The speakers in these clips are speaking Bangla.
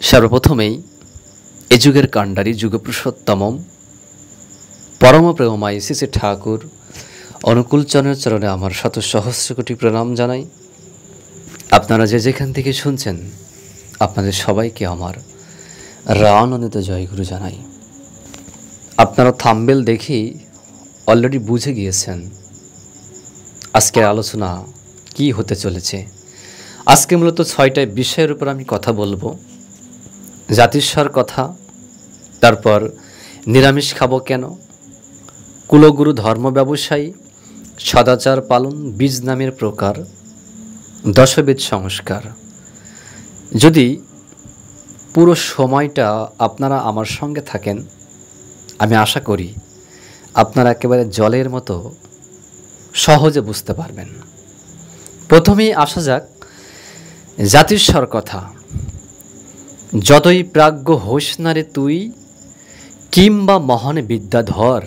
সর্বপ্রথমেই এ যুগের কাণ্ডারি যুগপুরুষোত্তমম পরম প্রেমময় শ্রী শ্রী ঠাকুর অনুকূলচরণের চরণে আমার শত সহস্র কোটি প্রণাম জানাই। আপনারা যে যেখান থেকে শুনছেন আপনাদের সবাইকে আমার রানন্দিত জয়গুরু জানাই। আপনারা থাম্বনেল দেখেই অলরেডি বুঝে গিয়েছেন আজকের আলোচনা কি হতে চলেছে। আজকে মূলত 6টা বিষয়ের উপর আমি কথা বলবো। জাতিস্বর কথা, তারপর নিরামিষ খাবো কেন, কুলগুরু ধর্ম ব্যবসায়ী, সদাচার পালন, বীজ নামের প্রকার, দশবেদ সংস্কার। যদি পুরো সময়টা আপনারা আমার সঙ্গে থাকেন আমি আশা করি আপনারা একেবারে জলের মতো সহজে বুঝতে পারবেন। প্রথমেই আসা যাক জাতিস্বর কথা। যতই প্রাজ্ঞ হোস না রে তুই, কিংবা মহান বিদ্যাধর,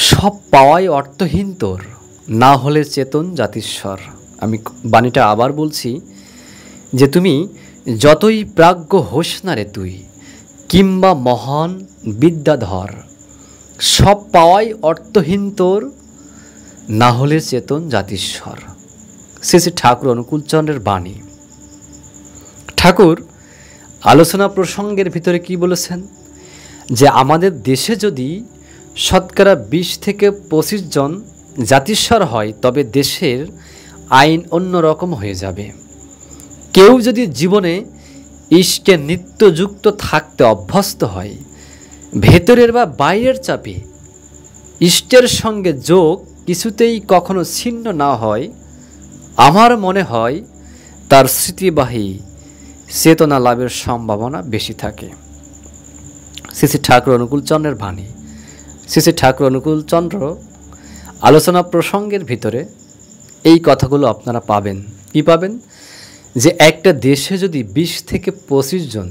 সব পাওয়াই অর্থহীন তোর, না হলে চেতন জাতিস্বর। আমি বাণীটা আবার বলছি যে তুমি যতই প্রাজ্ঞ হোস না রে তুই, কিংবা মহান বিদ্যাধর, সব পাওয়াই অর্থহীন তোর, না হলে চেতন জাতিস্বর। শ্রী শ্রী ঠাকুর অনুকূলচন্দ্রের বাণী। ঠাকুর আলোচনা প্রসঙ্গের ভিতরে কি বলেছেন যে আমাদের দেশে যদি শতকরা 20 থেকে 25 জন জাতিস্বর হয় তবে দেশের আইন অন্যরকম হয়ে যাবে। কেউ যদি জীবনে ইষ্টে নিত্যযুক্ত থাকতে অভ্যস্ত হয়, ভেতরের বা বাইরের চাপে ইষ্টের সঙ্গে যোগ কিছুতেই কখনো ছিন্ন না হয়, আমার মনে হয় তার স্মৃতিবাহী চেতনা লাভের সম্ভাবনা বেশি থাকে। শ্রী শ্রী ঠাকুর অনুকূলচন্দ্রের বাণী। শ্রী শ্রী ঠাকুর অনুকূলচন্দ্র আলোচনা প্রসঙ্গের ভিতরে এই কথাগুলো আপনারা পাবেন। কি পাবেন? যে একটা দেশে যদি 20 থেকে 25 জন,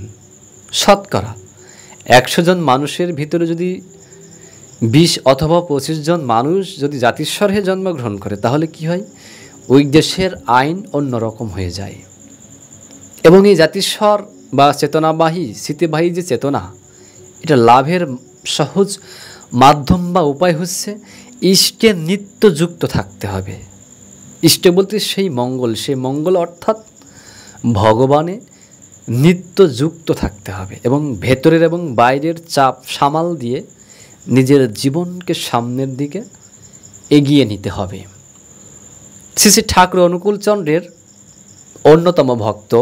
শতকরা 100 জন মানুষের ভিতরে যদি 20 অথবা 25 জন মানুষ যদি জাতিস্বর হয়ে জন্মগ্রহণ করে তাহলে কি হয়? ওই দেশের আইন অন্যরকম হয়ে যায়। এবং এই জাতিস্বর বা চেতনাবাহী স্মৃতিবাহী যে চেতনা, এটা লাভের সহজ মাধ্যম বা উপায় হচ্ছে ইষ্টে নিত্যযুক্ত থাকতে হবে। ইষ্টে বলতে সেই মঙ্গল অর্থাৎ ভগবানে নিত্যযুক্ত থাকতে হবে এবং ভেতরের এবং বাইরের চাপ সামাল দিয়ে নিজের জীবনকে সামনের দিকে এগিয়ে নিতে হবে। শ্রী শ্রী ঠাকুর অনুকূলচন্দ্রের অন্যতম ভক্ত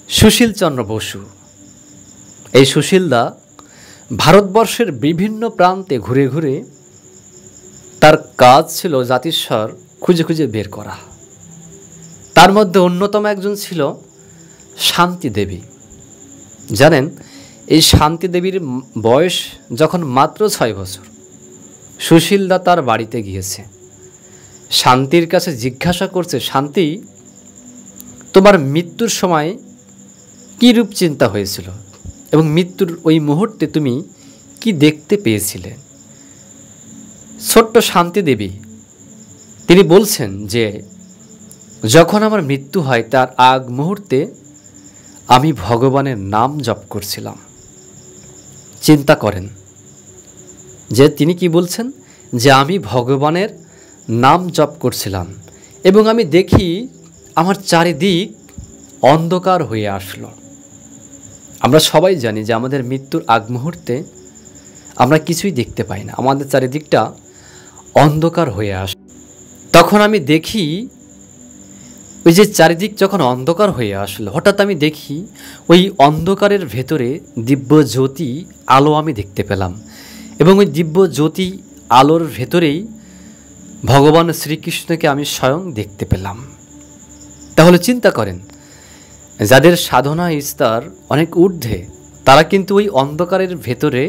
সুশীলচন্দ্র বসু। এই সুশীলদা ভারতবর্ষের বিভিন্ন প্রান্তে ঘুরে ঘুরে তার কাজ ছিল জাতিস্বর খুঁজে খুঁজে বের করা। তার মধ্যে অন্যতম একজন ছিল শান্তি দেবী। জানেন, এই শান্তি দেবীর বয়স যখন মাত্র 6 বছর, সুশীলদা তার বাড়িতে গিয়েছে। শান্তির কাছে জিজ্ঞাসা করছে, শান্তি, তোমার মৃত্যুর সময় কী রূপ চিন্তা হয়েছিল এবং মৃত্যুর ওই মুহূর্তে তুমি কি দেখতে পেয়েছিলে? ছোট্ট শান্তি দেবী তিনি বলছেন যে যখন আমার মৃত্যু হয় তার আগ মুহূর্তে আমি ভগবানের নাম জপ করছিলাম। চিন্তা করেন যে তিনি কি বলছেন, যে আমি ভগবানের নাম জপ করছিলাম এবং আমি দেখি আমার চারিদিক অন্ধকার হয়ে আসলো। আমরা সবাই জানি যে আমাদের মৃত্যুর আগ মুহূর্তে আমরা কিছুই দেখতে পাই না, আমাদের চারিদিকটা অন্ধকার হয়ে আসে। তখন আমি দেখি ওই যে চারিদিক যখন অন্ধকার হয়ে আসলো, হঠাৎ আমি দেখি ওই অন্ধকারের ভেতরে দিব্য জ্যোতি আলো আমি দেখতে পেলাম এবং ওই দিব্য জ্যোতি আলোর ভেতরেই ভগবান শ্রীকৃষ্ণকে আমি স্বয়ং দেখতে পেলাম। তাহলে চিন্তা করেন, যাদের সাধনা স্তর অনেক ঊর্ধ্বে তারা কিন্তু ওই অন্ধকারের ভেতরে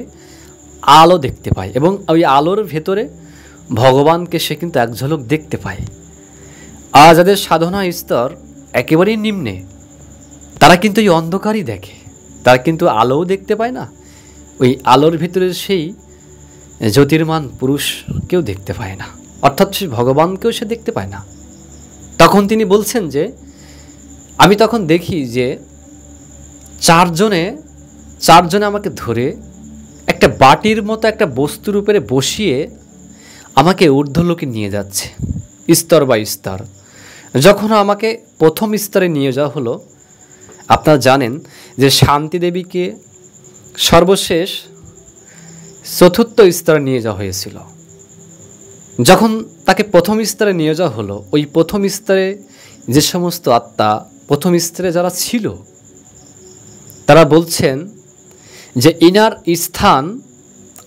আলো দেখতে পায় এবং ওই আলোর ভেতরে ভগবানকে সে কিন্তু এক ঝলক দেখতে পায়। আর যাদের সাধনা স্তর একেবারেই নিম্নে তারা কিন্তু ওই অন্ধকারই দেখে, তারা কিন্তু আলোও দেখতে পায় না, ওই আলোর ভিতরে সেই জ্যোতির্মান পুরুষকেও দেখতে পায় না, অর্থাৎ সে ভগবানকেও সে দেখতে পায় না। তখন তিনি বলছেন যে আমি তখন দেখি যে চারজনে আমাকে ধরে একটা বাটির মতো একটা বস্তুর উপরে বসিয়ে আমাকে ঊর্ধ্বলোকে নিয়ে যাচ্ছে, স্তর বাই স্তর। যখন আমাকে প্রথম স্তরে নিয়ে যাওয়া হলো, আপনারা জানেন যে শান্তি দেবীকে সর্বশেষ চতুর্থ স্তরে নিয়ে যাওয়া হয়েছিল। যখন তাকে প্রথম স্তরে নিয়ে যাওয়া হলো, ওই প্রথম স্তরে যে সমস্ত আত্মা প্রথম স্তরে যারা ছিল, তারা বলছেন যে ইনার স্থান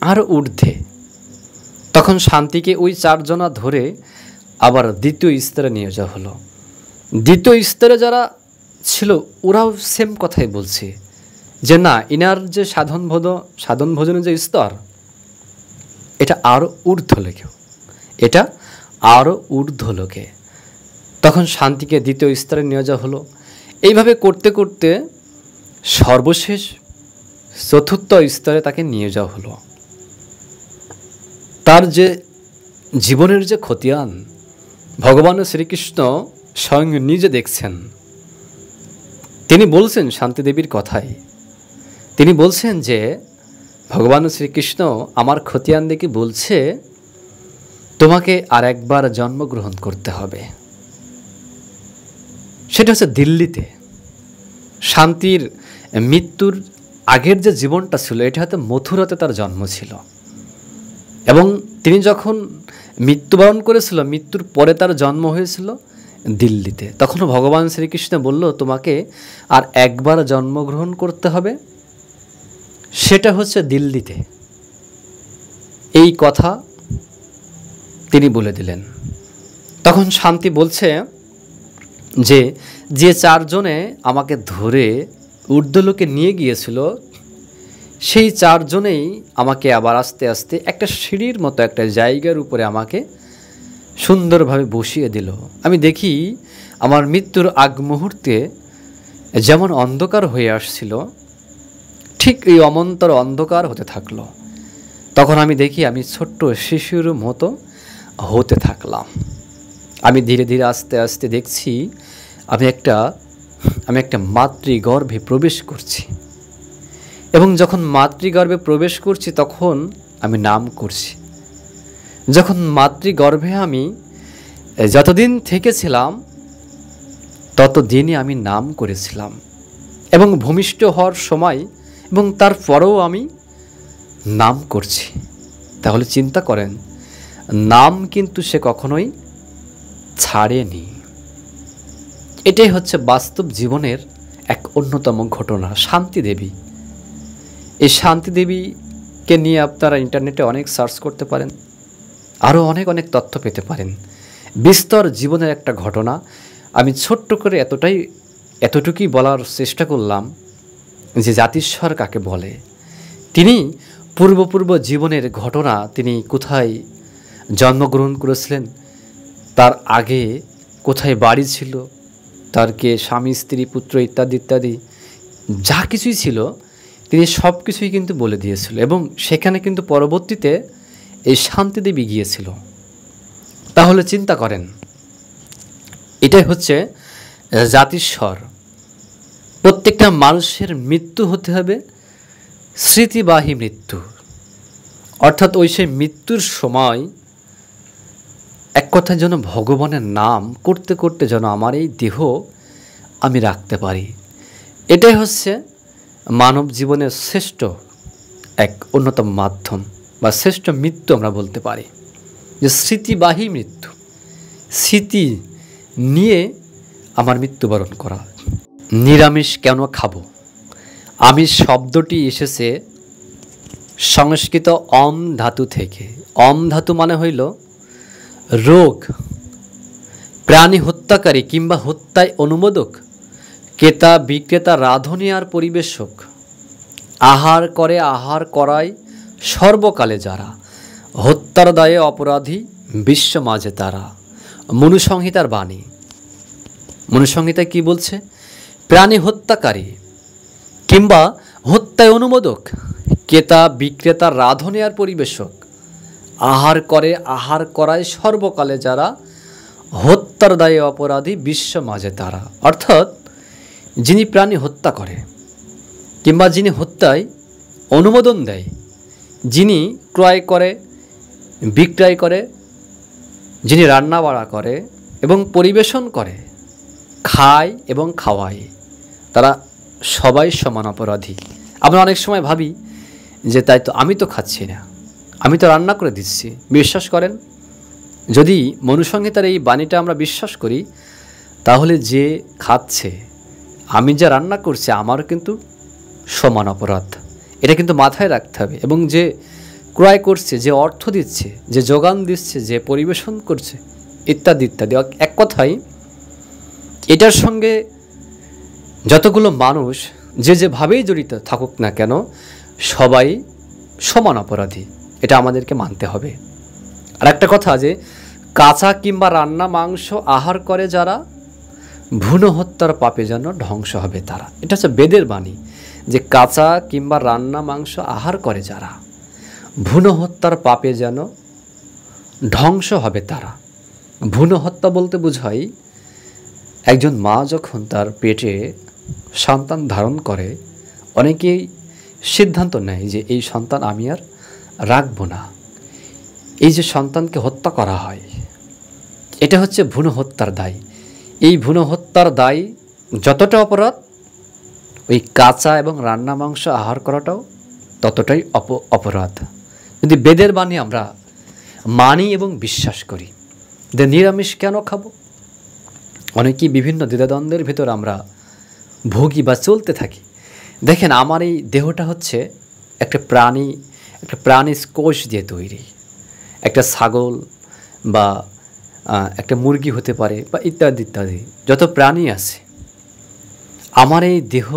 আর ঊর্ধ্বে। তখন শান্তিকে ওই চারজনা ধরে আবার দ্বিতীয় স্তরে নিয়ে যাওয়া হলো। দ্বিতীয় স্তরে যারা ছিল ওরাও সেম কথাই বলছে যে না, ইনার যে সাধন ভোজনের যে স্তর, এটা আরও ঊর্ধ্বলোকে, এটা আরও ঊর্ধ্বলোকে। তখন শান্তিকে দ্বিতীয় স্তরে নিয়ে যাওয়া হলো। এইভাবে করতে করতে সর্বশেষ চতুর্থ স্তরে তাকে নিয়ে যাওয়া হলো। তার যে জীবনের যে খতিয়ান ভগবান শ্রীকৃষ্ণ স্বয়ং নিজে দেখছেন। তিনি বলছেন শান্তিদেবীর কথাই, তিনি বলছেন যে ভগবান শ্রীকৃষ্ণ আমার খতিয়ান দেখে বলছে তোমাকে আর একবার জন্মগ্রহণ করতে হবে। সেটা হচ্ছে দিল্লিতে। শান্তির মৃত্যুর আগের যে জীবনটা ছিল, এটা হয়তো মথুরাতে তার জন্ম ছিল, এবং তিনি যখন মৃত্যুবরণ করেছিল, মৃত্যুর পরে তার জন্ম হয়েছিল দিল্লিতে। তখনও ভগবান শ্রীকৃষ্ণ বলল তোমাকে আর একবার জন্মগ্রহণ করতে হবে, সেটা হচ্ছে দিল্লিতে। এই কথা তিনি বলে দিলেন। তখন শান্তি বলছে যে চারজনে আমাকে ধরে ঊর্ধ্বলোকে নিয়ে গিয়েছিল, সেই চারজনেই আমাকে আবার আস্তে আস্তে একটা সিঁড়ির মতো একটা জায়গার উপরে আমাকে সুন্দরভাবে বসিয়ে দিল। আমি দেখি আমার মৃত্যুর আগ মুহূর্তে যেমন অন্ধকার হয়ে আসছিল, ঠিক এই অমন্তর অন্ধকার হতে থাকলো। তখন আমি দেখি আমি ছোট্ট শিশুর মতো হতে থাকলাম। আমি ধীরে ধীরে আস্তে আস্তে দেখছি আমি একটা মাতৃগর্ভে প্রবেশ করছি, এবং যখন মাতৃগর্ভে প্রবেশ করছি তখন আমি নাম করছি। যখন মাতৃগর্ভে আমি যতদিন থেকেছিলাম ততদিনই আমি নাম করেছিলাম, এবং ভূমিষ্ঠ হওয়ার সময় এবং তারপরেও আমি নাম করছি। তাহলে চিন্তা করেন, নাম কিন্তু সে কখনোই ছাড়েনি। এটাই হচ্ছে বাস্তব জীবনের এক অন্যতম ঘটনা। শান্তি দেবী, এই শান্তি দেবীকে নিয়ে আপনারা ইন্টারনেটে অনেক সার্চ করতে পারেন, আরও অনেক অনেক তথ্য পেতে পারেন। বিস্তর জীবনের একটা ঘটনা। আমি ছোট্ট করে এতটুকুই বলার চেষ্টা করলাম যে জাতিস্বর কাকে বলে। তিনি পূর্ব জীবনের ঘটনা, তিনি কোথায় জন্মগ্রহণ করেছিলেন, তার আগে কোথায় বাড়ি ছিল, তার কে স্বামী স্ত্রী পুত্র ইত্যাদি ইত্যাদি যা কিছুই ছিল, তিনি সব কিছুই কিন্তু বলে দিয়েছিল। এবং সেখানে কিন্তু পরবর্তীতে এই শান্তিদেবী গিয়েছিল। তাহলে চিন্তা করেন, এটাই হচ্ছে জাতিস্বর। প্রত্যেকটা মানুষের মৃত্যু হতে হবে স্মৃতিবাহী মৃত্যু, অর্থাৎ ওই সেই মৃত্যুর সময় এক কথায় যেন ভগবানের নাম করতে করতে যেন আমার এই দেহ আমি রাখতে পারি। এটাই হচ্ছে মানব জীবনের শ্রেষ্ঠ এক অন্যতম মাধ্যম বা শ্রেষ্ঠ মৃত্যু আমরা বলতে পারি, যে স্মৃতিবাহী মৃত্যু। স্মৃতি নিয়ে আমার মৃত্যুবরণ করা। নিরামিষ কেন খাবো? আমিষ শব্দটি এসেছে সংস্কৃত অম ধাতু থেকে। অম ধাতু মানে হইল রোগ, প্রাণী হত্যাকারী কিংবা হত্যায় অনুমোদক, ক্রেতা বিক্রেতা রাঁধুনি আর পরিবেশক, আহার করে আহার করায় সর্বকালে যারা, হত্যার দায়ে অপরাধী বিশ্ব মাঝে তারা। মনুসংহিতার বাণী। মনুসংহিতায় কি বলছে? প্রাণী হত্যাকারী কিংবা হত্যায় অনুমোদক, ক্রেতা বিক্রেতা রাঁধুনি আর পরিবেশক, আহার করে আহার করায় সর্বকালে যারা, হত্যার দায়ে অপরাধী বিশ্ব মাঝে তারা। অর্থাৎ যিনি প্রাণী হত্যা করে, কিংবা যিনি হত্যায় অনুমোদন দেয়, যিনি ক্রয় করে, বিক্রয় করে, যিনি রান্না বাড়া করে এবং পরিবেশন করে, খায় এবং খাওয়ায়, তারা সবাই সমান অপরাধী। আমরা অনেক সময় ভাবি যে তাই তো, আমি তো খাচ্ছি না, আমি তো রান্না করে দিচ্ছি। বিশ্বাস করেন, যদি মনুসংহিতার এই বাণীটা আমরা বিশ্বাস করি, তাহলে যে খাচ্ছে, আমি যা রান্না করছি, আমারও কিন্তু সমান অপরাধ। এটা কিন্তু মাথায় রাখতে হবে। এবং যে ক্রয় করছে, যে অর্থ দিচ্ছে, যে যোগান দিচ্ছে, যে পরিবেশন করছে, ইত্যাদি ইত্যাদি, এক কথায় এটার সঙ্গে যতগুলো মানুষ যে যেভাবেই জড়িত থাকুক না কেন, সবাই সমান অপরাধী। এটা আমাদেরকে মানতে হবে। আর একটা কথা, যে কাঁচা কিংবা রান্না মাংস আহার করে যারা, ভ্রূণ হত্যার পাপে যেন ধ্বংস হবে তারা। এটা হচ্ছে বেদের বাণী, যে কাঁচা কিংবা রান্না মাংস আহার করে যারা, ভ্রূণ হত্যার পাপে যেন ধ্বংস হবে তারা। ভ্রূণ হত্যা বলতে বোঝায় একজন মা যখন তার পেটে সন্তান ধারণ করে, অনেকেই সিদ্ধান্ত নেয় যে এই সন্তান আমি আর রাখবো না। এই যে সন্তানকে হত্যা করা হয়, এটা হচ্ছে ভ্রূণ হত্যার দায়। এই ভ্রূণ হত্যার দায় যতটা অপরাধ, ওই কাঁচা এবং রান্না মাংস আহার করাটাও ততটাই অপরাধ। যদি বেদের বাণী আমরা মানি এবং বিশ্বাস করি, যে নিরামিষ কেন খাবো, অনেকেই বিভিন্ন দ্বিধাদ্বন্দ্বের ভিতর আমরা ভোগী বা চলতে থাকি। দেখেন, আমার এই দেহটা হচ্ছে একটা প্রাণী কোষ দিয়ে তৈরি। একটা ছাগল বা একটা মুরগি হতে পারে, বা ইত্যাদি ইত্যাদি যত প্রাণী আছে। আমার এই দেহ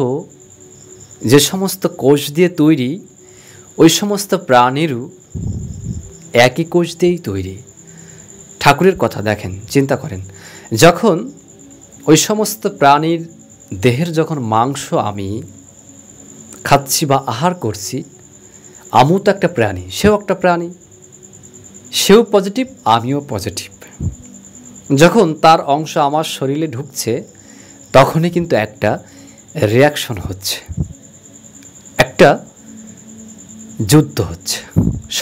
যে সমস্ত কোষ দিয়ে তৈরি, ওই সমস্ত প্রাণীরও একই কোষ দিয়েই তৈরি। ঠাকুরের কথা দেখেন, চিন্তা করেন, যখন ওই সমস্ত প্রাণীর দেহের যখন মাংস আমি খাচ্ছি বা আহার করছি, আমিও তো একটা প্রাণী, সেও একটা প্রাণী, সেও পজিটিভ, আমিও পজিটিভ। যখন তার অংশ আমার শরীরে ঢুকছে, তখনই কিন্তু একটা রিয়াকশন হচ্ছে, একটা যুদ্ধ হচ্ছে,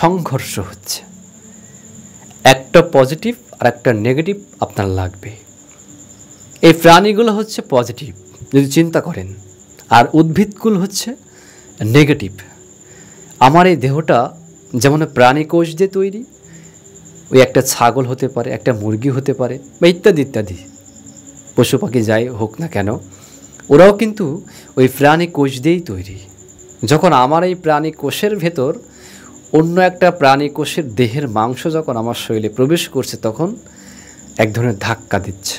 সংঘর্ষ হচ্ছে। একটা পজিটিভ আর একটা নেগেটিভ আপনার লাগবে। এই প্রাণীগুলো হচ্ছে পজিটিভ যদি চিন্তা করেন, আর উদ্ভিদগুলো হচ্ছে নেগেটিভ। আমার এই দেহটা যেমন প্রাণী কোষ দিয়ে তৈরি, ওই একটা ছাগল হতে পারে, একটা মুরগি হতে পারে, বা ইত্যাদি ইত্যাদি পশু পাখি যাই হোক না কেন, ওরাও কিন্তু ওই প্রাণী কোষ দিয়েই তৈরি। যখন আমার এই প্রাণী কোষের ভেতর অন্য একটা প্রাণী কোষের দেহের মাংস যখন আমার শরীরে প্রবেশ করছে, তখন এক ধরনের ধাক্কা দিচ্ছে।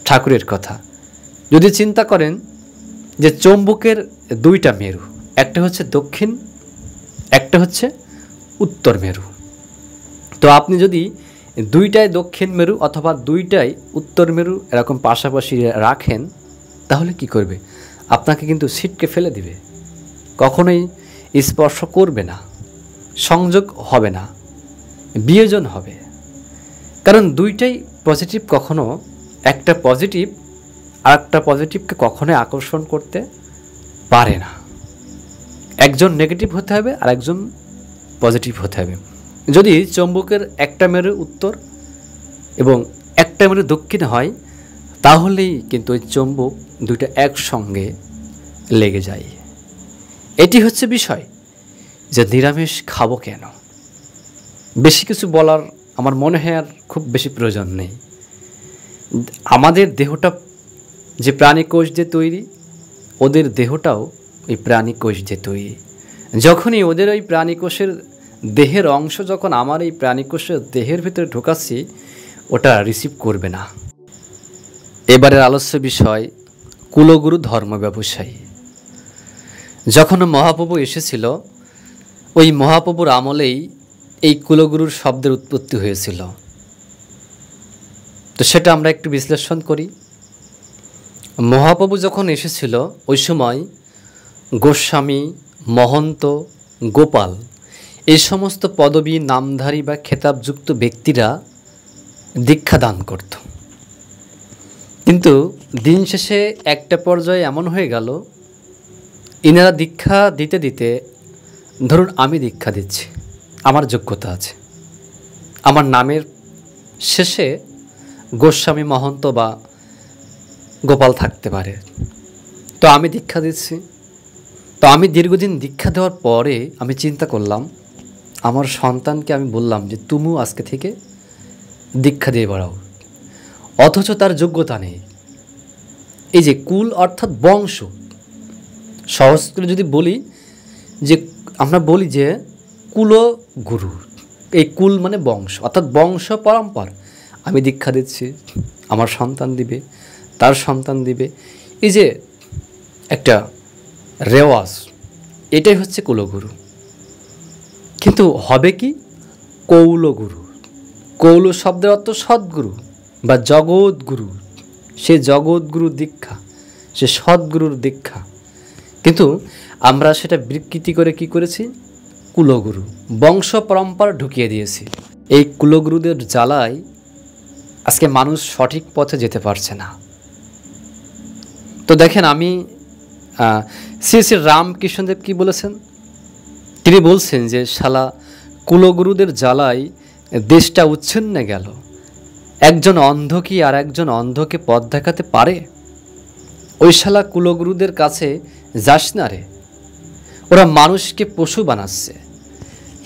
ঠাকুরের কথা যদি চিন্তা করেন, যে চৌম্বকের দুইটা মেরু, একটা হচ্ছে দক্ষিণ, একটা হচ্ছে উত্তর মেরু। তো আপনি যদি দুইটাই দক্ষিণ মেরু অথবা দুইটাই উত্তর মেরু এরকম পাশাপাশি রাখেন, তাহলে কি করবে? আপনাকে কিন্তু ছিটকে ফেলে দিবে, কখনোই স্পর্শ করবে না, সংযোগ হবে না, বিয়োজন হবে। কারণ দুইটাই পজিটিভ, কখনো একটা পজিটিভ আর একটা পজিটিভকে কখনোই আকর্ষণ করতে পারে না। একজন নেগেটিভ হতে হবে আর একজন পজিটিভ হতে হবে। যদি চৌম্বকের একটা মেরু উত্তর এবং একটা মেরু দক্ষিণে হয়, তাহলেই কিন্তু ওই চৌম্বক দুইটা একসঙ্গে লেগে যায়। এটি হচ্ছে বিষয়, যে নিরামিষ খাবো কেন। বেশি কিছু বলার আমার মনে হয় আর খুব বেশি প্রয়োজন নেই। আমাদের দেহটা যে প্রাণী কোষ দিয়ে তৈরি, ওদের দেহটাও ওই প্রাণী কোষ দিয়ে তৈরি। যখনই ওদের ওই প্রাণী কোষের দেহের অংশ যখন আমার এই প্রাণী কোষের দেহের ভিতরে ঢোকাচ্ছি, ওটা রিসিভ করবে না। এবারের আলোচ্য বিষয় কুলগুরু ধর্ম ব্যবসায়ী। যখন মহাপ্রভু এসেছিল, ওই মহাপ্রভুর আমলেই এই কুলগুরুর শব্দের উৎপত্তি হয়েছিল। তো সেটা আমরা একটু বিশ্লেষণ করি। মহাপ্রভু যখন এসেছিল, ওই সময় গোস্বামী, মহন্ত, গোপাল এই সমস্ত পদবী নামধারী বা খেতাবযুক্ত ব্যক্তিরা দীক্ষা দান করত। কিন্তু দিন শেষে একটা পর্যায়ে এমন হয়ে গেল ইনারা দীক্ষা দিতে দিতে, ধরুন আমি দীক্ষা দিচ্ছি, আমার যোগ্যতা আছে, আমার নামের শেষে গোস্বামী, মহন্ত বা গোপাল থাকতে পারে, তো আমি দীক্ষা দিচ্ছি। তো আমি দীর্ঘদিন দীক্ষা দেওয়ার পরে আমি চিন্তা করলাম, আমার সন্তানকে আমি বললাম যে তুমিও আজকে থেকে দীক্ষা দিয়ে বেড়াও, অথচ তার যোগ্যতা নেই। এই যে কুল অর্থাৎ বংশ, সহজ করে যদি বলি যে আমরা বলি যে কুলগুরু, এই কুল মানে বংশ, অর্থাৎ বংশ পরম্পরা। আমি দীক্ষা দিচ্ছি, আমার সন্তান দিবে, তার সন্তান দিবে, এই যে একটা রেওয়াজ, এটাই হচ্ছে কুলগুরু। কিন্তু হবে কি কৌলগুরু। কৌল শব্দের অর্থ সদ্গুরু বা জগৎগুরু, সে জগৎগুরুর দীক্ষা, সে সদ্গুরুর দীক্ষা। কিন্তু আমরা সেটা বিকৃতি করে কি করেছি, কুলগুরু, বংশ পরম্পরা ঢুকিয়ে দিয়েছি। এই কুলগুরুদের জ্বালায় আজকে মানুষ সঠিক পথে যেতে পারছে না। তো দেখেন, আমি শ্রী শ্রী রামকৃষ্ণদেব কি বলেছেন, তিনি বলছেন যে শালা কুলগুরুদের জ্বালায় দেশটা উচ্ছন্নে গেল। একজন অন্ধ কি আর একজন অন্ধকে পথ দেখাতে পারে? ওই শালা কুলগুরুদের কাছে যাস না রে, ওরা মানুষকে পশু বানাচ্ছে।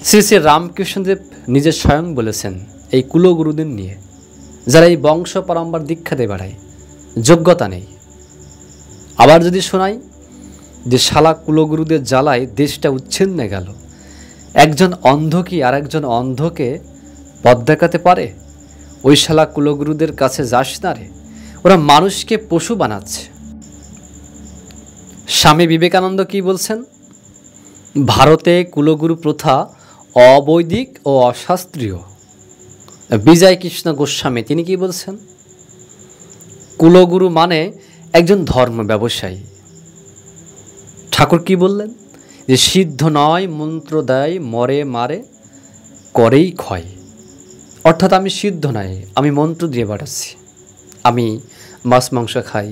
শ্রী শ্রী রামকৃষ্ণদেব নিজে স্বয়ং বলেছেন এই কুলগুরুদের নিয়ে, যারা এই বংশ পরম্পরা দীক্ষা দিয়ে বেড়ায়, যোগ্যতা নেই। আবার যদি শোনাই যে শালা কুলগুরুদের জ্বালায় দেশটা উচ্ছিন্নে গেল, একজন অন্ধ কি আর একজন অন্ধকে পথ দেখাতে পারে? ওই শালা কুলগুরুদের কাছে যাস না রে, ওরা মানুষকে পশু বানাচ্ছে। স্বামী বিবেকানন্দ কি বলছেন, ভারতে কুলগুরু প্রথা অবৈদিক ও অশাস্ত্রীয়। বিজয় কৃষ্ণ গোস্বামী তিনি কি বলছেন, কুলগুরু মানে একজন ধর্ম ব্যবসায়ী। ঠাকুর কি বললেন, যে সিদ্ধ নয় মন্ত্র দেয় মরে মারে করেই ক্ষয়। অর্থাৎ আমি সিদ্ধ নয়, আমি মন্ত্র দিয়ে বেড়াচ্ছি, আমি মাছ মাংস খাই,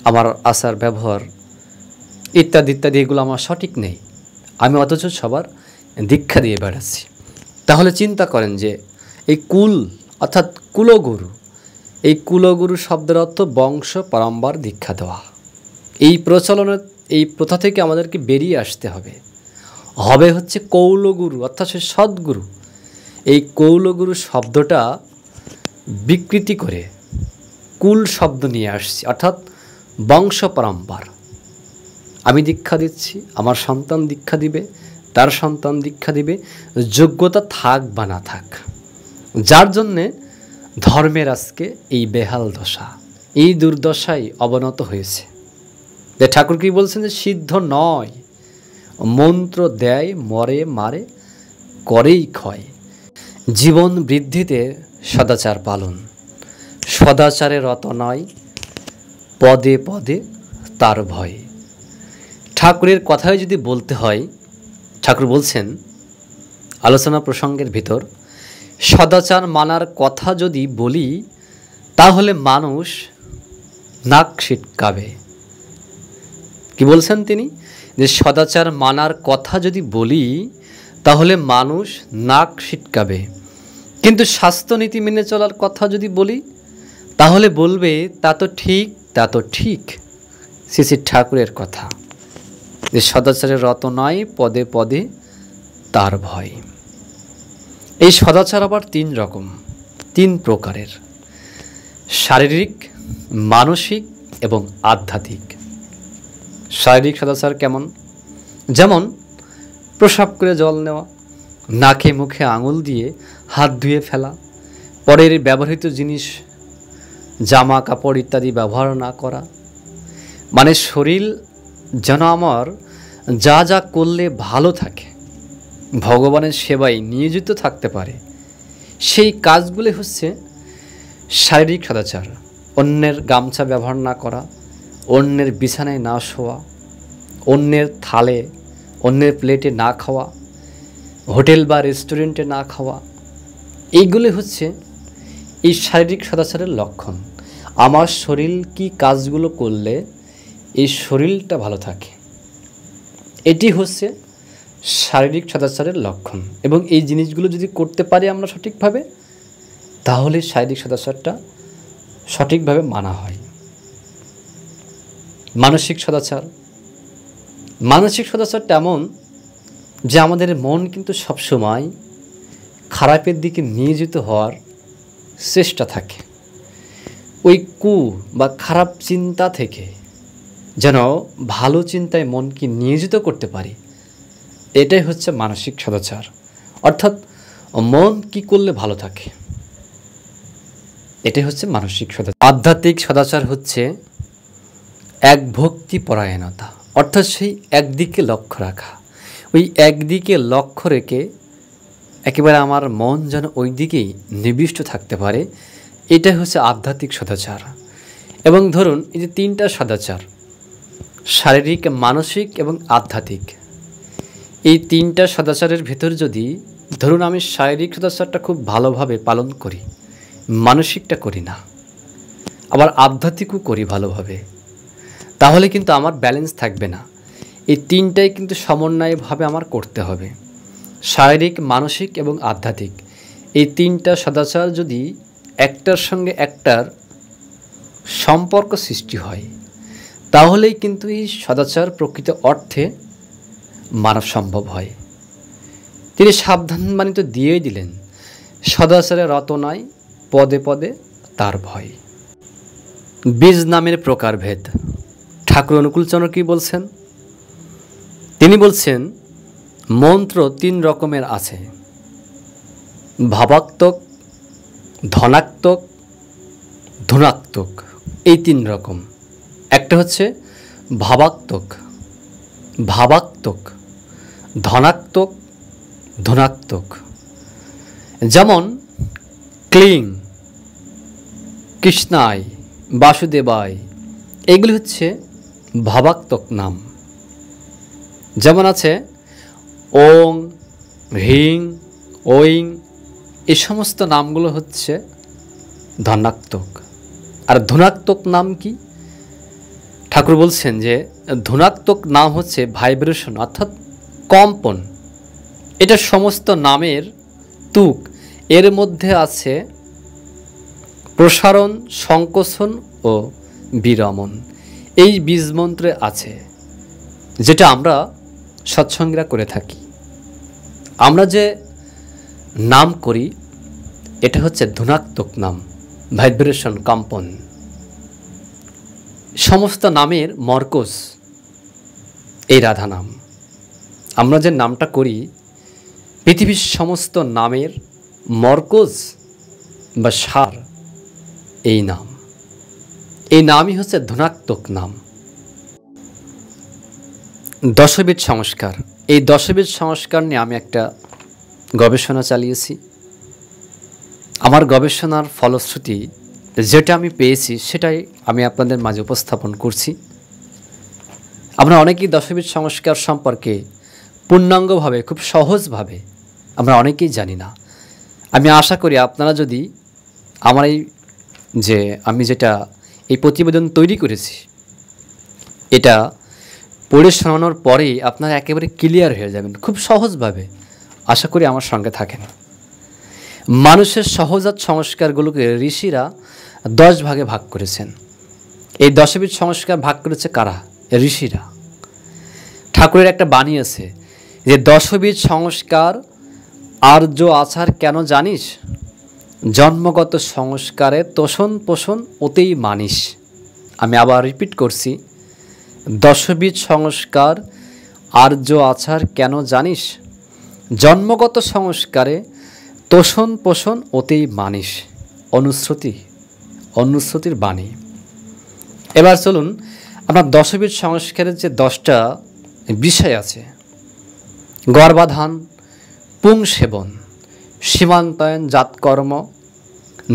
আমার আচার ব্যবহার ইত্যাদি ইত্যাদি এগুলো আমার সঠিক নেই, আমি অথচ সবার দীক্ষা দিয়ে বেড়াচ্ছি। তাহলে চিন্তা করেন যে এই কুল অর্থাৎ কুলগুরু, এই কুলগুরু শব্দের অর্থ বংশ পরম্পরা দীক্ষা দেওয়া। এই প্রচলনের, এই প্রথা থেকে আমাদেরকে বেরিয়ে আসতে হবে। হবে হচ্ছে কৌলগুরু অর্থাৎ সে সদ্গুরু। এই কৌলগুরু শব্দটা বিকৃতি করে কুল শব্দ নিয়ে আসছি, অর্থাৎ বংশ পরম্পরা। আমি দীক্ষা দিচ্ছি, আমার সন্তান দীক্ষা দিবে, তার সন্তান দীক্ষা দিবে, যোগ্যতা থাক বা না থাক। যার জন্যে ধর্মের আজকে এই বেহাল দশা, এই দুর্দশায় অবনত হয়েছে। যে ঠাকুর কি বলছেন, যে সিদ্ধ নয় মন্ত্র দেয় মরে মারে করেই ক্ষয়। জীবন বৃদ্ধিতে সদাচার পালন, সদাচারে রত নয় পদে পদে তার ভয়। ঠাকুরের কথাই যদি বলতে হয়, ঠাকুর বলছেন আলোচনা প্রসঙ্গের ভিতর, সদাচার মানার কথা যদি বলি তাহলে মানুষ নাক ছিটকাবে। কি বলছেন তিনি, যে সদাচার মানার কথা যদি বলি তাহলে মানুষ নাক ছিটকাবে, কিন্তু স্বাস্থ্যনীতি মেনে চলার কথা যদি বলি তাহলে বলবে তা তো ঠিক, তা তো ঠিক। শ্রী শ্রী ঠাকুরের কথা, যে সদাচারের রত নয় পদে পদে তার ভয়। এই সদাচার আবার তিন রকম, তিন প্রকারের, শারীরিক, মানসিক এবং আধ্যাত্মিক। শারীরিক সদাচার কেমন, যেমন প্রসাব করে জল নেওয়া, নাকে মুখে আঙুল দিয়ে হাত ধুয়ে ফেলা, পরের ব্যবহৃত জিনিস জামা কাপড় ইত্যাদি ব্যবহার না করা। মানে শরীর যেন আমার যা যা করলে ভালো থাকে, ভগবানের সেবায় নিয়োজিত থাকতে পারে, সেই কাজগুলি হচ্ছে শারীরিক সদাচার। অন্যের গামছা ব্যবহার না করা, অন্যের বিছানায় না শোয়া, অন্যের থালে অন্যের প্লেটে না খাওয়া, হোটেল বা রেস্টুরেন্টে না খাওয়া, এইগুলি হচ্ছে এই শারীরিক সদাচারের লক্ষণ। আমার শরীর কি কাজগুলো করলে এই শরীরটা ভালো থাকে, এটি হচ্ছে শারীরিক সদাচারের লক্ষণ। এবং এই জিনিসগুলো যদি করতে পারি আমরা সঠিকভাবে, তাহলে শারীরিক সদাচারটা সঠিকভাবে মানা হয়। মানসিক সদাচার, মানসিক সদাচারটা এমন যে আমাদের মন কিন্তু সবসময় খারাপের দিকে নিয়োজিত হওয়ার চেষ্টা থাকে। ওই বা খারাপ চিন্তা থেকে যেন ভালো চিন্তায় মনকে নিয়োজিত করতে পারি, এটাই হচ্ছে মানসিক সদাচার। অর্থাৎ মন কি করলে ভালো থাকে, এটাই হচ্ছে মানসিক সদাচার। আধ্যাত্মিক সদাচার হচ্ছে এক ভক্তি পরায়ণতা, অর্থাৎ সেই একদিকে লক্ষ্য রাখা। ওই একদিকে লক্ষ্য রেখে একেবারে আমার মন যেন ওই দিকেই নিবিষ্ট থাকতে পারে, এটাই হচ্ছে আধ্যাত্মিক সদাচার। এবং ধরুন এই যে তিনটা সদাচার, শারীরিক, মানসিক এবং আধ্যাত্মিক, এই তিনটা সদাচারের ভেতর যদি ধরুন আমি শারীরিক সদাচারটা খুব ভালোভাবে পালন করি, মানসিকটা করি না, আবার আধ্যাত্মিকও করি ভালোভাবে, তাহলে কিন্তু আমার ব্যালেন্স থাকবে না। এই তিনটাই কিন্তু সমন্বয়ভাবে আমার করতে হবে। শারীরিক, মানসিক এবং আধ্যাত্মিক, এই তিনটা সদাচার যদি একটার সঙ্গে একটার সম্পর্ক সৃষ্টি হয়, তাহলেই কিন্তু এই সদাচার প্রকৃত অর্থে মানব সম্ভব হয়। তিনি সাবধানবাণী তো দিয়েই দিলেন, সদাচারে রত নয়, পদে পদে তার ভয়। বীজ নামের প্রকারভেদ, ঠাকুর অনুকূলচন্দ্র কি বলছেন? তিনি বলছেন মন্ত্র 3 রকমের আছে, ভাবাত্মক, ধনাত্মক, ধনাত্মক, এই 3 রকম। একটা হচ্ছে ভাবাত্মক, ভাবাত্মক, ধনাত্মক, ধনাত্মক। যেমন ক্লিং, কৃষ্ণায়, বাসুদেবায়, এগুলি হচ্ছে ভাবাত্মক নাম। যেমন আছে ওং, হ্রিং, ওইং, এই সমস্ত নামগুলো হচ্ছে ধনাত্মক। আর ধনাত্মক নাম কি? ঠাকুর বলছেন যে ধনাত্মক নাম হচ্ছে ভাইব্রেশন, অর্থাৎ কম্পন। এটা সমস্ত নামের তুক, এর মধ্যে আছে প্রসারণ, সংকোচন ও বিরমণ। এই বীজমন্ত্রে আছে, যেটা আমরা সৎসঙ্গীরা করে থাকি। আমরা যে নাম করি এটা হচ্ছে ধনাত্মক নাম, ভাইব্রেশন, কম্পন। সমস্ত নামের মর্কজ এই রাধা নাম। আমরা যে নামটা করি, পৃথিবীর সমস্ত নামের মর্কজ বা সার এই নাম। এই নামই হচ্ছে ধনাত্মক নাম। দশবিধ সংস্কার, এই দশবিধ সংস্কার নিয়ে আমি একটা গবেষণা চালিয়েছি। আমার গবেষণার ফলশ্রুতি যেটা আমি পেয়েছি সেটাই আমি আপনাদের মাঝে উপস্থাপন করছি। আমরা অনেকেই দশবিধ সংস্কার সম্পর্কে পূর্ণাঙ্গভাবে, খুব সহজভাবে আমরা অনেকেই জানি না। আমি আশা করি আপনারা যদি আমার আমি যেটা এই প্রতিবেদন তৈরি করেছি, এটা পড়ে শোনানোর পরেই আপনারা একেবারে ক্লিয়ার হয়ে যাবেন খুব সহজভাবে। আশা করি আমার সঙ্গে থাকেন। মানুষের সহজাত সংস্কারগুলোকে ঋষিরা 10 ভাগে ভাগ করেছেন। এই দশবিধ সংস্কার ভাগ করেছে কারা? ঋষিরা। ঠাকুরের একটা বাণী আছে যে দশবিধ সংস্কার আর্য আচার কেন জানিস, জন্মগত সংস্কারে তোষণ পোষণ ওতেই মানিস। আমি আবার রিপিট করছি, দশবিধ সংস্কার আর্য আচার কেন জানিস, জন্মগত সংস্কারে তোষণ পোষণ ওতেই মানিস। অনুশ্রুতির বাণী। এবার চলুন আমরা দশবিধ সংস্কারের যে 10টা বিষয় আছে, গর্ভাধান, পুং সেবন, সীমান্তয়ন, জাতকর্ম,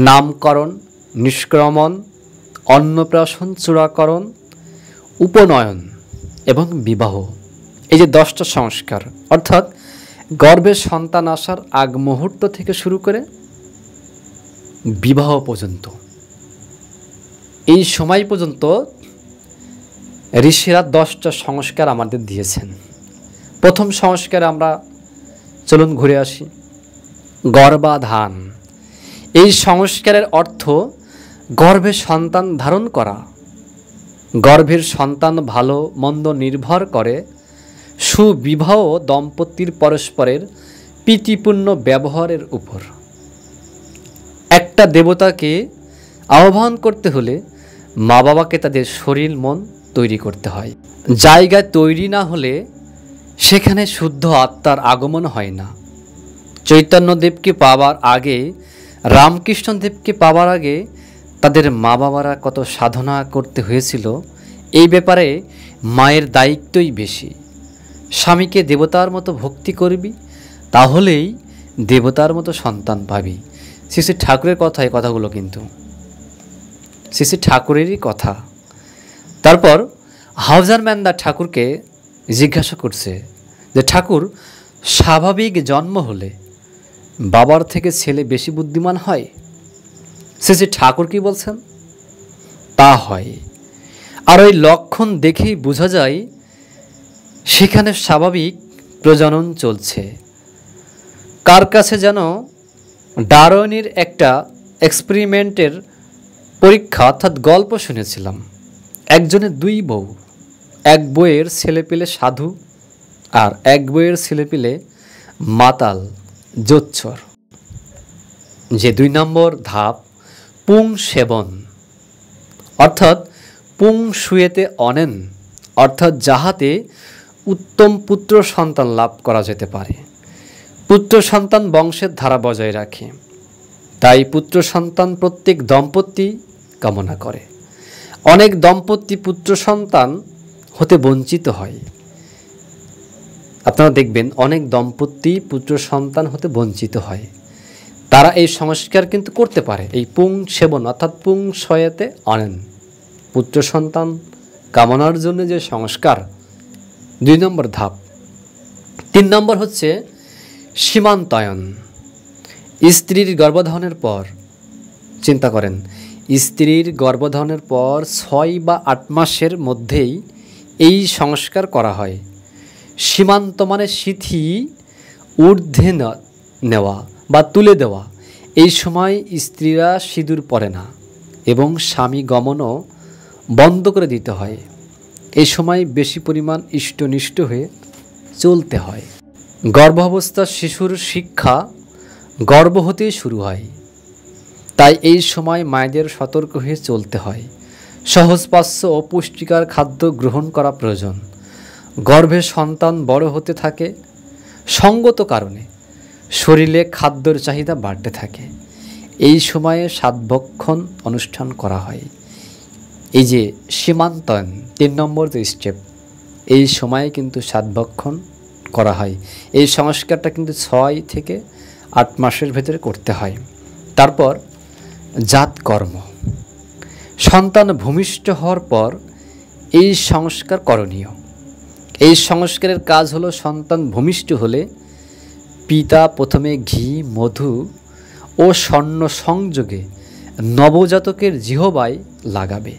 নামকরণ, নিষ্ক্রমণ, অন্নপ্রাশন, চূড়াকরণ, উপনয়ন এবং বিবাহ, এই যে 10টা সংস্কার, অর্থাৎ গর্ভে সন্তান আসার আগ মুহূর্ত থেকে শুরু করে বিবাহ পর্যন্ত, এই সময় পর্যন্ত ঋষিরা 10টা সংস্কার আমাদের দিয়েছেন। প্রথম সংস্কারে আমরা চলুন ঘুরে আসি। গর্ভাধান, এই সংস্কারের অর্থ গর্ভে সন্তান ধারণ করা। গর্ভের সন্তান ভালো মন্দ নির্ভর করে সুবিবাহ দম্পতির পরস্পরের প্রীতিপূর্ণ ব্যবহারের উপর। একটা দেবতাকে আহ্বান করতে হলে মা বাবাকে তাদের শরীর মন তৈরি করতে হয়। জায়গা তৈরি না হলে সেখানে শুদ্ধ আত্মার আগমন হয় না। চৈতন্যদেবকে পাওয়ার আগে, রামকৃষ্ণদেবকে পাওয়ার আগে তাদের মা বাবারা কত সাধনা করতে হয়েছিল, এই ব্যাপারে মায়ের দায়িত্বই বেশি। স্বামীকে দেবতার মতো ভক্তি করবি, তাহলেই দেবতার মতো সন্তান পাবি। শ্রী শ্রী ঠাকুরের কথা, এই কথাগুলো কিন্তু শ্রী শ্রী ঠাকুরেরই কথা। তারপর হাউজার ম্যানদা ঠাকুরকে জিজ্ঞাসা করছে যে ঠাকুর, স্বাভাবিক জন্ম হলে বাবার থেকে ছেলে বেশি বুদ্ধিমান হয়? শ্রী শ্রী ঠাকুর কি বলছেন? তা হয়। আর ওই লক্ষণ দেখেই বোঝা যায় সেখানে স্বাভাবিক প্রজনন চলছে। কার কাছে যেন ডারউইনের একটা এক্সপেরিমেন্টের পরীক্ষা অর্থাৎ গল্প শুনেছিলাম। একজনের দুই বউ, এক বউয়ের ছেলেপিলে সাধু আর এক বউয়ের ছেলেপিলে মাতাল জোচ্চর। যে 2 নম্বর ধাপ পুং সেবন, অর্থাৎ পুং শুয়েতে অনেন, অর্থাৎ যাহাতে উত্তম পুত্র সন্তান লাভ করা যেতে পারে। পুত্র সন্তান বংশের ধারা বজায় রাখে, তাই পুত্র সন্তান প্রত্যেক দম্পতি কামনা করে। অনেক দম্পতি পুত্র সন্তান হতে বঞ্চিত হয়। আপনারা দেখবেন অনেক দম্পতি পুত্র সন্তান হতে বঞ্চিত হয়। তারা এই সংস্কার কিন্তু করতে পারে, এই পুং সেবন অর্থাৎ পুং শয়েতে অনেন, পুত্র সন্তান কামনার জন্য যে সংস্কার, 2 নম্বর ধাপ। 3 নম্বর হচ্ছে সীমান্তয়ন। স্ত্রীর গর্ভধারণের পর, চিন্তা করেন, স্ত্রীর গর্ভধারণের পর 6 বা 8 মাসের মধ্যেই এই সংস্কার করা হয়। সীমান্ত মানে সিথি ঊর্ধ্বে নেওয়া বা তুলে দেওয়া। এই সময় স্ত্রীরা সিঁদুর পরে না এবং স্বামী গমনও বন্ধ করে দিতে হয়। এই সময় বেশি পরিমাণ ইষ্টনিষ্ঠ হয়ে চলতে হয়। গর্ভাবস্থার শিশুর শিক্ষা গর্ভ হতেই শুরু হয়, তাই এই সময় মায়েদের সতর্ক হয়ে চলতে হয়। সহজপাচ্য ও পুষ্টিকর খাদ্য গ্রহণ করা প্রয়োজন। গর্ভে সন্তান বড় হতে থাকে, সঙ্গত কারণে শরীরে খাদ্যের চাহিদা বাড়তে থাকে। এই সময়ে সাতভক্ষণ অনুষ্ঠান করা হয়। এই যে সীমান্তয়ন 3 নম্বর যে স্টেপ, এই সময়ে কিন্তু সাতভক্ষণ করা হয়। এই সংস্কারটা কিন্তু 6 থেকে 8 মাসের ভেতরে করতে হয়। তারপর জাতকর্ম, সন্তান ভূমিষ্ঠ হওয়ার পর এই সংস্কার করণীয়। এই সংস্কারের কাজ হলো সন্তান ভূমিষ্ঠ হলে পিতা প্রথমে ঘি, মধু ও স্বর্ণ সংযোগে নবজাতকের জিহ্বায় লাগাবে।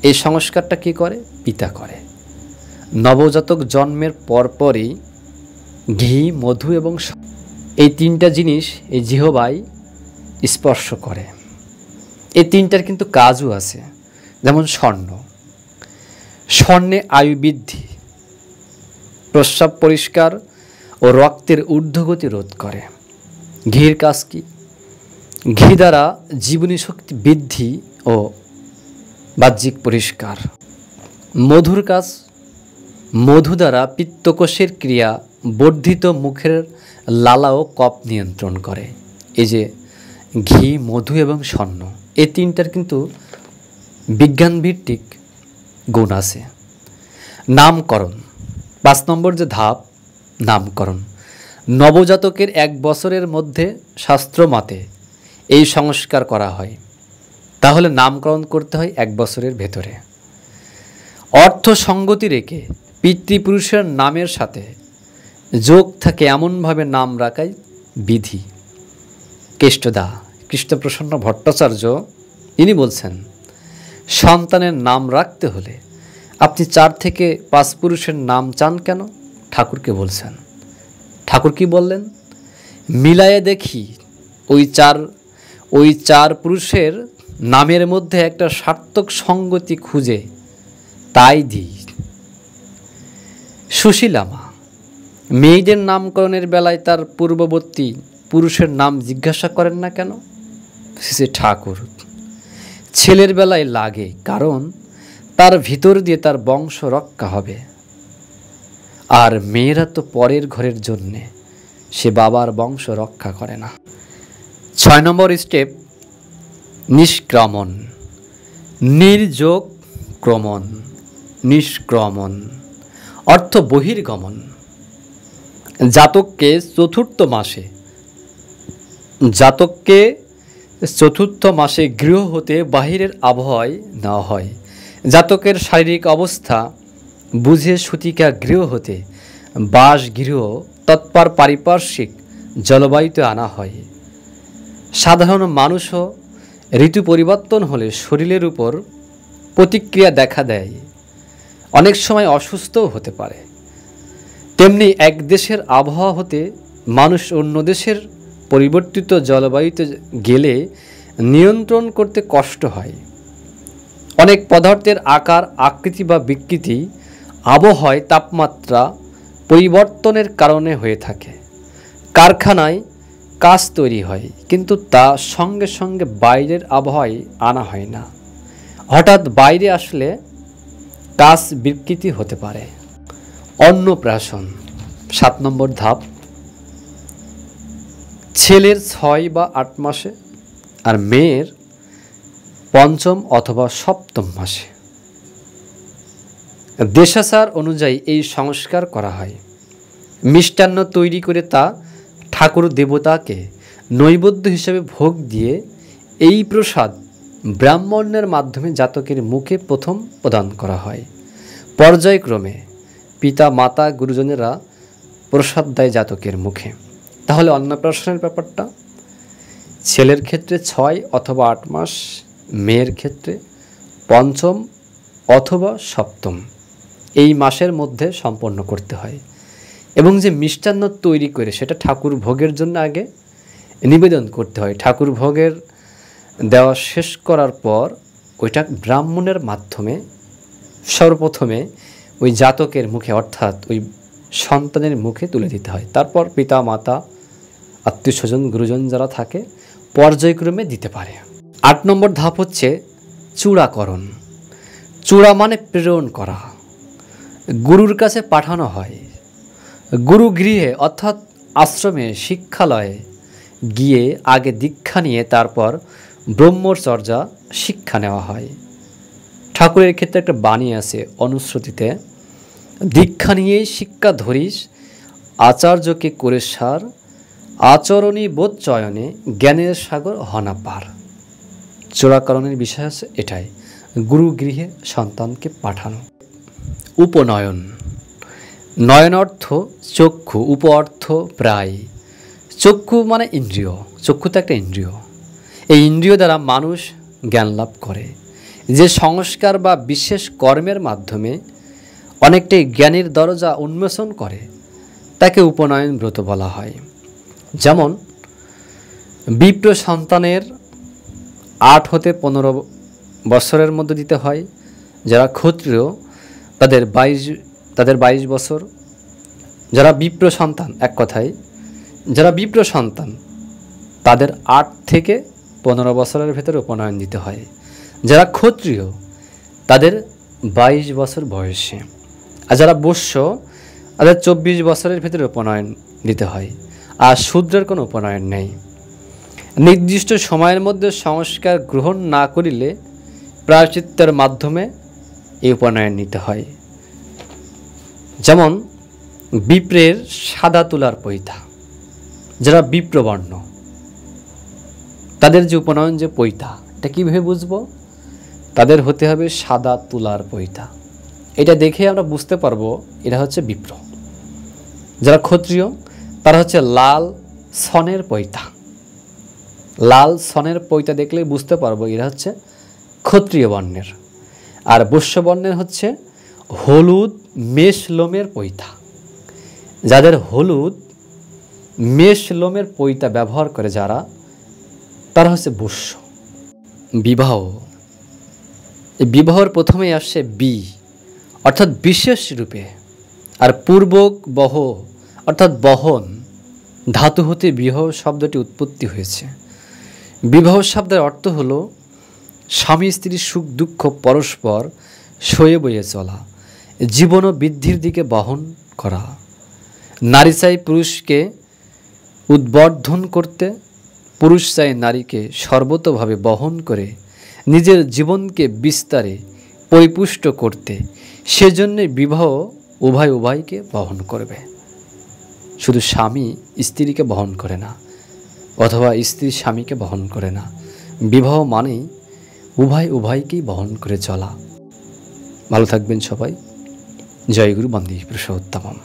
এই সংস্কারটা কি করে? পিতা করে। নবজাতক জন্মের পরপরই ঘি, মধু এবং এই 3টা জিনিস এই জিহ্বায় স্পর্শ করে। এই 3টার কিন্তু কাজও আছে, যেমন স্বর্ণে আয়ু বৃদ্ধি, প্রস্রাব পরিষ্কার ও রক্তের ঊর্ধ্বগতি রোধ করে। ঘির কাজ কি? ঘি দ্বারা জীবনী শক্তি বৃদ্ধি ও বাহ্যিক পরিষ্কার। মধুর কাজ, মধু দ্বারা পিত্তকোষের ক্রিয়া বর্ধিত, মুখের লালা ও কফ নিয়ন্ত্রণ করে। এই যে ঘি, মধু এবং স্বর্ণ, এই 3টার কিন্তু বিজ্ঞানভিত্তিক গুণ আছে। নামকরণ 5 নম্বর যে ধাপ, নামকরণ। নবজাতকের 1 বছরের মধ্যে শাস্ত্র মতে এই সংস্কার করা হয়, তাহলে নামকরণ করতে হয় 1 বছরের ভেতরে। অর্থ সঙ্গতি রেখে পিতৃপুরুষের নামের সাথে যোগ থাকে এমনভাবে নাম রাখাই বিধি। কেষ্টদা কৃষ্ণপ্রসন্ন ভট্টাচার্য ইনি বলছেন, সন্তানের নাম রাখতে হলে আপনি 4 থেকে 5 পুরুষের নাম চান কেন? ঠাকুরকে বলছেন। ঠাকুর কি বললেন? মিলায়ে দেখি ওই চার পুরুষের নামের মধ্যে একটা সার্থক সঙ্গতি খুঁজে তাই দিই। সুশীলা মা মেয়েদের নামকরণের বেলায় তার পূর্ববর্তী পুরুষের নাম জিজ্ঞাসা করেন না কেন? শ্রী ঠাকুর ছেলের বেলায় লাগে, কারণ তার ভিতর দিয়ে তার বংশ রক্ষা হবে। আর মেয়েরা তো পরের ঘরের জন্যে, সে বাবার বংশ রক্ষা করে না। 6 নম্বর স্টেপ, নিষ্ক্রমণ। নির্যোগ ক্রমণ, নিষ্ক্রমণ অর্থ বহির্গমন। জাতককে চতুর্থ মাসে গৃহ হতে বাহিরের আবহাওয়ায় নেওয়া হয়। জাতকের শারীরিক অবস্থা বুঝে সূতিকা গৃহ হতে বাসগৃহ তৎপর পারিপার্শ্বিক জলবায়ুতে আনা হয়। সাধারণ মানুষও ঋতু পরিবর্তন হলে শরীরের উপর প্রতিক্রিয়া দেখা দেয়, অনেক সময় অসুস্থও হতে পারে। তেমনি এক দেশের আবহাওয়া হতে মানুষ অন্য দেশের পরিবর্তিত জলবায়ুতে গেলে নিয়ন্ত্রণ করতে কষ্ট হয়। অনেক পদার্থের আকার, আকৃতি বা বিকৃতি আবহাওয়ায় তাপমাত্রা পরিবর্তনের কারণে হয়ে থাকে। কারখানায় কাঁচ তৈরি হয়, কিন্তু তা সঙ্গে সঙ্গে বাইরের আবহাওয়ায় আনা হয় না। হঠাৎ বাইরে আসলে কাঁচ বিকৃতি হতে পারে। অন্নপ্রাশন 7 নম্বর ধাপ। ছেলের 6 বা 8 মাসে আর মেয়ের 5ম অথবা 7ম মাসে। দেশাচার অনুযায়ী এই সংস্কার করা হয়। মিষ্টান্ন তৈরি করে তা ঠাকুর দেবতাকে নৈবেদ্য হিসেবে ভোগ দিয়ে এই প্রসাদ ব্রাহ্মণের মাধ্যমে জাতকের মুখে প্রথম প্রদান করা হয়। পর্যায়ক্রমে পিতা, মাতা, গুরুজনেরা প্রসাদ দেয় জাতকের মুখে। তাহলে অন্নপ্রাশনের ব্যাপারটা ছেলের ক্ষেত্রে 6 অথবা 8 মাস, মেয়ের ক্ষেত্রে 5ম অথবা 7ম এই মাসের মধ্যে সম্পন্ন করতে হয়। এবং যে মিষ্টান্ন তৈরি করে সেটা ঠাকুর ভোগের জন্য আগে নিবেদন করতে হয়। ঠাকুর ভোগের দেওয়া শেষ করার পর ওইটা ব্রাহ্মণের মাধ্যমে সর্বপ্রথমে ওই জাতকের মুখে, অর্থাৎ ওই সন্তানের মুখে তুলে দিতে হয়। তারপর পিতা, মাতা, আত্মীয় স্বজন, গুরুজন যারা থাকে পর্যায়ক্রমে দিতে পারে। 8 নম্বর ধাপ হচ্ছে চূড়াকরণ। চূড়া মানে প্রেরণ করা, গুরুর কাছে পাঠানো হয়। গুরু গৃহে অর্থাৎ আশ্রমে, শিক্ষালয়ে গিয়ে আগে দীক্ষা নিয়ে তারপর ব্রহ্মচর্যা শিক্ষা নেওয়া হয়। ঠাকুরের ক্ষেত্রে একটা বাণী আছে অনুশ্রুতিতে, দীক্ষা নিয়েই শিক্ষা ধরিস, আচার্যকে করে সার, আচরণী বোধ চয়নে জ্ঞানের সাগর হনা পার। চূড়াকরণের বিষয় আছে এটাই, গুরু গৃহে সন্তানকে পাঠানো। উপনয়ন। নয়ন অর্থ চক্ষু, উপ অর্থ প্রায়। চক্ষু মানে ইন্দ্রিয়, চক্ষু তো একটা ইন্দ্রিয়। এই ইন্দ্রিয় দ্বারা মানুষ জ্ঞান লাভ করে। যে সংস্কার বা বিশেষ কর্মের মাধ্যমে অনেকটাই জ্ঞানের দরজা উন্মোচন করে তাকে উপনয়ন ব্রত বলা হয়। যেমন বিপ্র সন্তানের 8 হতে 15 বছরের মধ্যে দিতে হয়। যারা ক্ষত্রিয় তাদের 22 বছর। যারা বিপ্র সন্তান, এক কথায় যারা বিপ্র সন্তান তাদের 8 থেকে 15 বছরের ভেতরে উপনয়ন দিতে হয়। যারা ক্ষত্রিয় তাদের 22 বছর বয়সে। আর যারা বৈশ্য তাদের 24 বছরের ভেতরে উপনয়ন দিতে হয়। আর শূদ্রের কোনো উপনয়ন নেই। নির্দিষ্ট সময়ের মধ্যে সংস্কার গ্রহণ না করিলে প্রায়শ্চিত্তের মাধ্যমে এই উপনয়ন নিতে হয়। যেমন বিপ্রের সাদা তুলার পৈতা, যারা বিপ্রবর্ণ তাদের যে উপনয়ন যে পৈতা, এটা কীভাবে বুঝবো? তাদের হতে হবে সাদা তুলার পৈতা। এটা দেখে আমরা বুঝতে পারবো এরা হচ্ছে বিপ্র। যারা ক্ষত্রিয় তারা হচ্ছে লাল সনের পৈতা। লাল সনের পৈতা দেখলে বুঝতে পারবো এরা হচ্ছে ক্ষত্রিয় বর্ণের। আর বৈশ্য বর্ণের হচ্ছে হলুদ মেষ লোমের পৈতা। যাদের হলুদ মেষ লোমের পৈতা ব্যবহার করে যারা, তারা হচ্ছে বৈশ্য। বিবাহ, এই বিবাহর প্রথমেই আসছে বি অর্থাৎ বিশেষ রূপে, আর পূর্বক বহ অর্থাৎ বহন ধাতু হতে বিবাহ শব্দটি উৎপত্তি হয়েছে। বিবাহ শব্দের অর্থ হলো স্বামী স্ত্রীর সুখ দুঃখ পরস্পর সয়ে বয়ে চলা, জীবন ও বৃদ্ধির দিকে বহন করা। নারী চাই পুরুষকে উদ্বর্ধন করতে, পুরুষ চাই নারীকে সর্বতোভাবে বহন করে নিজের জীবনকে বিস্তারে পরিপুষ্ট করতে। সেজন্যে বিবাহ উভয় উভয়কে বহন করবে, শুধু স্বামী স্ত্রীকে বহন করে না, অথবা স্ত্রী স্বামীকে বহন করে না। বিবাহ মানেই উভয় উভয়কেই বহন করে চলা। ভালো থাকবেন সবাই। জয় গুরু বন্দে পুরুষোত্তমম।